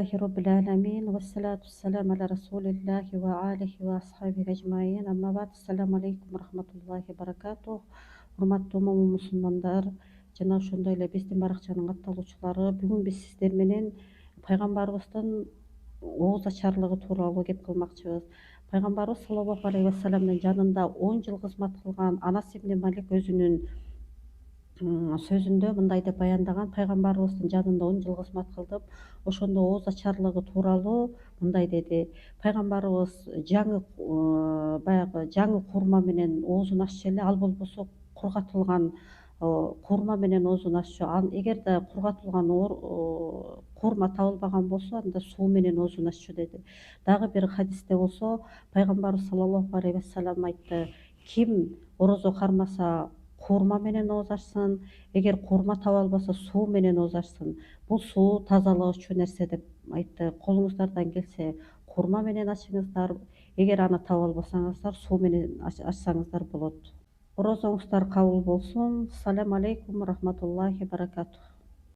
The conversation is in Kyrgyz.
لله رب العالمين والصلاة والسلام على رسول الله وآله وأصحابه أجمعين. Amma ba'd. Assalamu alaikum warahmatullahi wabarakatuh. Урматтуу момун мусулмандар жана ошондой эле биздин баракчанын катталуучулары, бүгүн биз сиздер менен пайгамбарыбыздын ооз ачарлыгы тууралуу кеп кылмакчыбыз. Пайгамбарыбыз саллаллаху алейхи вассаламдын жанында 10 жыл кызмат кылган Анас ибн Малик өзүнүн сөзүндө мындай деп баяндаган: пайгамбарыбыздын жанында 10 жыл кызмат кылдым, ошондо ооз ачарлыгы тууралуу мындай деди: пайгамбарыбыз баягы жаңы курма менен оозун аччу эле, ал болбосо кургатылган курма менен оозун аччу. Эгерде кургатылган курма табылбаган болсо, анда суу менен оозун аччу деди. Дагы бир хадисте болсо пайгамбарыбыз саллаллаху алейхи вассалам айтты: ким орозо кармаса курма менен ооз ачсын, эгер курма таба албаса суу менен ооз ачсын. Бул суу тазалоочу нерсе деп айтты. Колуңуздардан келсе курма менен ачыңыздар, эгер аны таба албасаңыздар суу менен ачсаңыздар болот. Орозоңуздар кабыл болсун. Салам алейкум рахматуллахи баракатух.